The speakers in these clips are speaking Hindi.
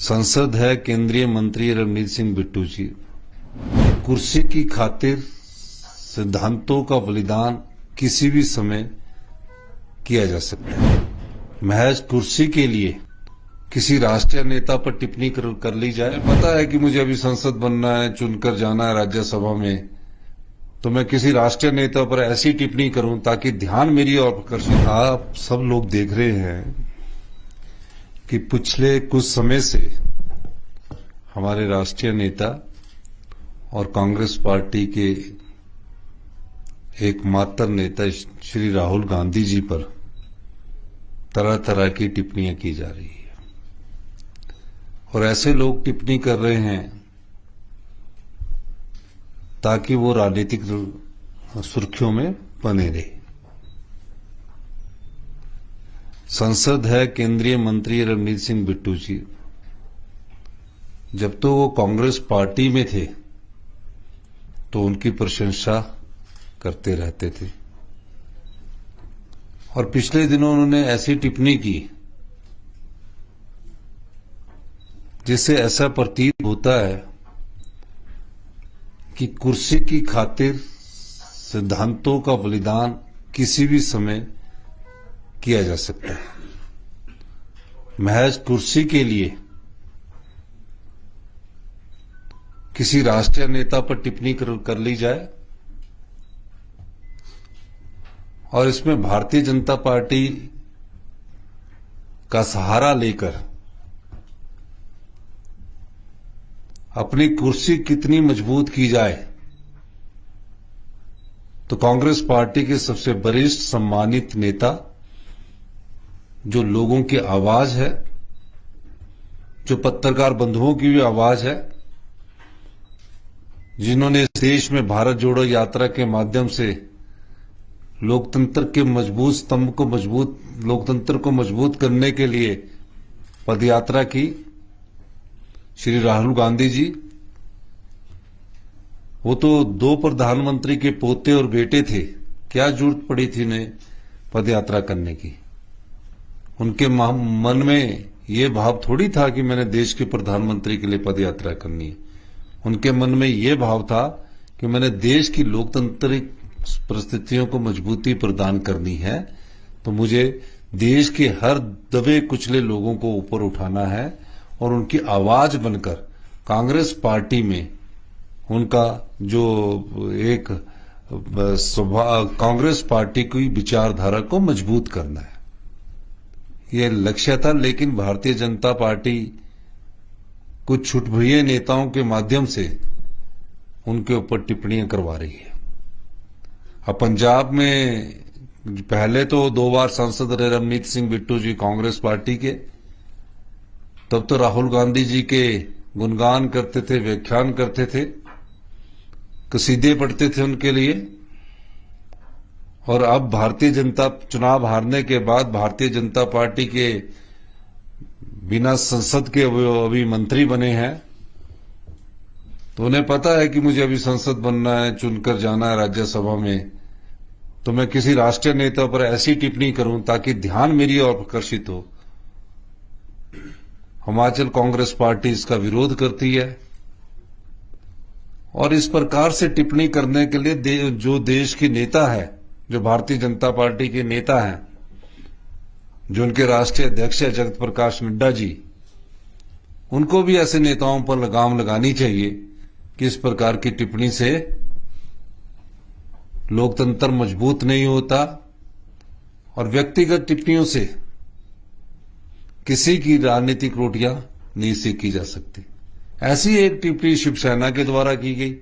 संसद है केंद्रीय मंत्री रवनीत सिंह बिट्टू जी। कुर्सी की खातिर सिद्धांतों का बलिदान किसी भी समय किया जा सकता है। महज कुर्सी के लिए किसी राष्ट्रीय नेता पर टिप्पणी कर ली जाए। पता है कि मुझे अभी संसद बनना है, चुनकर जाना है राज्यसभा में, तो मैं किसी राष्ट्रीय नेता पर ऐसी टिप्पणी करूं ताकि ध्यान मेरी ओर आकर्षित। आप सब लोग देख रहे हैं कि पिछले कुछ समय से हमारे राष्ट्रीय नेता और कांग्रेस पार्टी के एकमात्र नेता श्री राहुल गांधी जी पर तरह तरह की टिप्पणियां की जा रही है और ऐसे लोग टिप्पणी कर रहे हैं ताकि वो राजनीतिक सुर्खियों में बने रहे। संसद है केंद्रीय मंत्री रवनीत सिंह बिट्टू जी। जब तो वो कांग्रेस पार्टी में थे तो उनकी प्रशंसा करते रहते थे और पिछले दिनों उन्होंने ऐसी टिप्पणी की जिससे ऐसा प्रतीत होता है कि कुर्सी की खातिर सिद्धांतों का बलिदान किसी भी समय किया जा सकता है। महज कुर्सी के लिए किसी राष्ट्रीय नेता पर टिप्पणी कर ली जाए और इसमें भारतीय जनता पार्टी का सहारा लेकर अपनी कुर्सी कितनी मजबूत की जाए, तो कांग्रेस पार्टी के सबसे वरिष्ठ सम्मानित नेता, जो लोगों की आवाज है, जो पत्रकार बंधुओं की भी आवाज है, जिन्होंने इस देश में भारत जोड़ो यात्रा के माध्यम से लोकतंत्र के मजबूत स्तंभ को लोकतंत्र को मजबूत करने के लिए पदयात्रा की, श्री राहुल गांधी जी। वो तो दो प्रधानमंत्री के पोते और बेटे थे, क्या जरूरत पड़ी थी उन्हें पदयात्रा करने की। उनके मन में ये भाव थोड़ी था कि मैंने देश के प्रधानमंत्री के लिए पदयात्रा करनी है। उनके मन में ये भाव था कि मैंने देश की लोकतांत्रिक परिस्थितियों को मजबूती प्रदान करनी है, तो मुझे देश के हर दबे कुचले लोगों को ऊपर उठाना है और उनकी आवाज बनकर कांग्रेस पार्टी में उनका जो एक कांग्रेस पार्टी की विचारधारा को मजबूत करना है, ये लक्ष्य था। लेकिन भारतीय जनता पार्टी कुछ छुटभुइये नेताओं के माध्यम से उनके ऊपर टिप्पणियां करवा रही है। अब पंजाब में पहले तो 2 बार सांसद रहे रवनीत सिंह बिट्टू जी कांग्रेस पार्टी के, तब तो राहुल गांधी जी के गुणगान करते थे, व्याख्यान करते थे, कसीदे पढ़ते थे उनके लिए। और अब भारतीय जनता चुनाव हारने के बाद भारतीय जनता पार्टी के बिना संसद के अभी मंत्री बने हैं, तो उन्हें पता है कि मुझे अभी संसद बनना है, चुनकर जाना है राज्यसभा में, तो मैं किसी राष्ट्रीय नेता पर ऐसी टिप्पणी करूं ताकि ध्यान मेरी ओर आकर्षित हो। हिमाचल कांग्रेस पार्टी इसका विरोध करती है और इस प्रकार से टिप्पणी करने के लिए जो देश के नेता है, जो भारतीय जनता पार्टी के नेता हैं, जो उनके राष्ट्रीय अध्यक्ष है जगत प्रकाश नड्डा जी, उनको भी ऐसे नेताओं पर लगाम लगानी चाहिए कि इस प्रकार की टिप्पणी से लोकतंत्र मजबूत नहीं होता और व्यक्तिगत टिप्पणियों से किसी की राजनीतिक रोटियां नहीं सेकी जा सकती। ऐसी एक टिप्पणी शिवसेना के द्वारा की गई।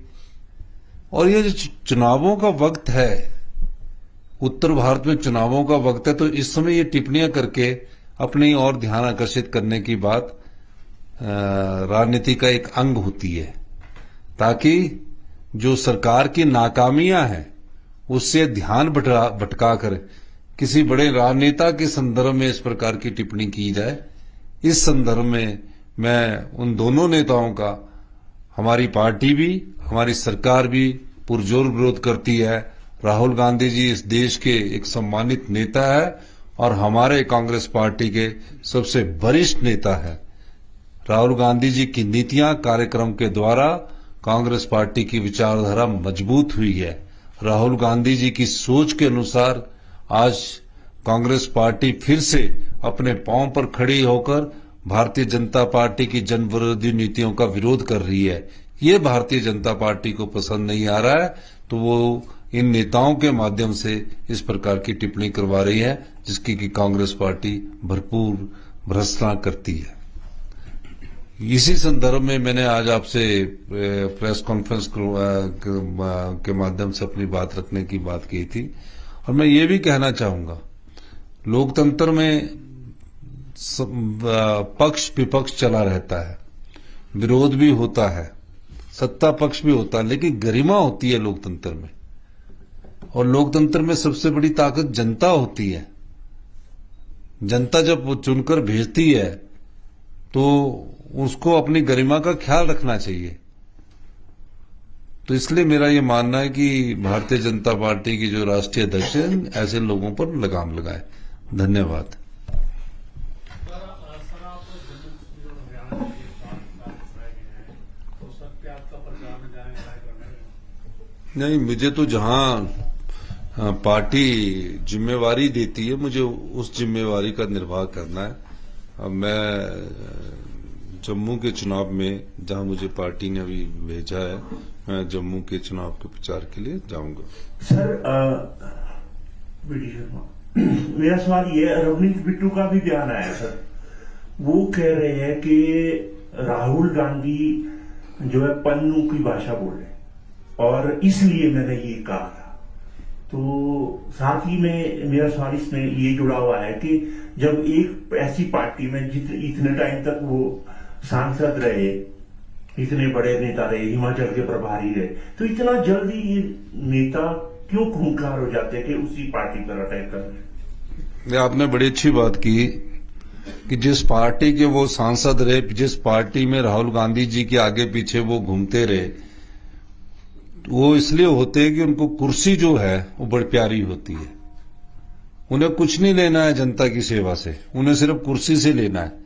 और ये जो चुनावों का वक्त है, उत्तर भारत में चुनावों का वक्त है, तो इस समय ये टिप्पणियां करके अपनी ओर ध्यान आकर्षित करने की बात राजनीति का एक अंग होती है, ताकि जो सरकार की नाकामियां हैं उससे ध्यान भटका कर किसी बड़े राजनेता के संदर्भ में इस प्रकार की टिप्पणी की जाए। इस संदर्भ में मैं उन दोनों नेताओं का, हमारी पार्टी भी, हमारी सरकार भी पुरजोर विरोध करती है। राहुल गांधी जी इस देश के एक सम्मानित नेता है और हमारे कांग्रेस पार्टी के सबसे वरिष्ठ नेता है। राहुल गांधी जी की नीतियां, कार्यक्रम के द्वारा कांग्रेस पार्टी की विचारधारा मजबूत हुई है। राहुल गांधी जी की सोच के अनुसार आज कांग्रेस पार्टी फिर से अपने पांव पर खड़ी होकर भारतीय जनता पार्टी की जन विरोधी नीतियों का विरोध कर रही है। ये भारतीय जनता पार्टी को पसंद नहीं आ रहा है, तो वो इन नेताओं के माध्यम से इस प्रकार की टिप्पणी करवा रही है, जिसकी कि कांग्रेस पार्टी भरपूर भर्त्सना करती है। इसी संदर्भ में मैंने आज आपसे प्रेस कॉन्फ्रेंस के माध्यम से अपनी बात रखने की बात की थी। और मैं ये भी कहना चाहूंगा, लोकतंत्र में पक्ष विपक्ष चला रहता है, विरोध भी होता है, सत्ता पक्ष भी होता है, लेकिन गरिमा होती है लोकतंत्र में। और लोकतंत्र में सबसे बड़ी ताकत जनता होती है। जनता जब वो चुनकर भेजती है तो उसको अपनी गरिमा का ख्याल रखना चाहिए। तो इसलिए मेरा ये मानना है कि भारतीय जनता पार्टी की जो राष्ट्रीय अध्यक्ष है, ऐसे लोगों पर लगाम लगाए। धन्यवाद। नहीं, मुझे तो जहां पार्टी जिम्मेवारी देती है, मुझे उस जिम्मेवारी का निर्वाह करना है। अब मैं जम्मू के चुनाव में, जहां मुझे पार्टी ने अभी भेजा है, मैं जम्मू के चुनाव के प्रचार के लिए जाऊंगा। सर, मेरा सवाल ये है, रवनीत बिट्टू का भी बयान आया सर। वो कह रहे हैं कि राहुल गांधी जो है पन्नू की भाषा बोले और इसलिए मैंने ये कहा था। तो साथ ही में मेरा सवाल इसमें ये जुड़ा हुआ है कि जब एक ऐसी पार्टी में इतने टाइम तक वो सांसद रहे, इतने बड़े नेता रहे, हिमाचल के प्रभारी रहे, तो इतना जल्दी ये नेता क्यों खूंखार हो जाते हैं कि उसी पार्टी पर अटैक कर? आपने बड़ी अच्छी बात की कि जिस पार्टी के वो सांसद रहे, जिस पार्टी में राहुल गांधी जी के आगे पीछे वो घूमते रहे, वो इसलिए होते हैं कि उनको कुर्सी जो है वो बड़ी प्यारी होती है। उन्हें कुछ नहीं लेना है जनता की सेवा से, उन्हें सिर्फ कुर्सी से लेना है।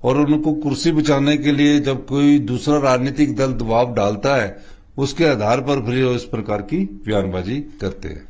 और उनको कुर्सी बचाने के लिए जब कोई दूसरा राजनीतिक दल दबाव डालता है, उसके आधार पर फिर इस प्रकार की बयानबाजी करते हैं।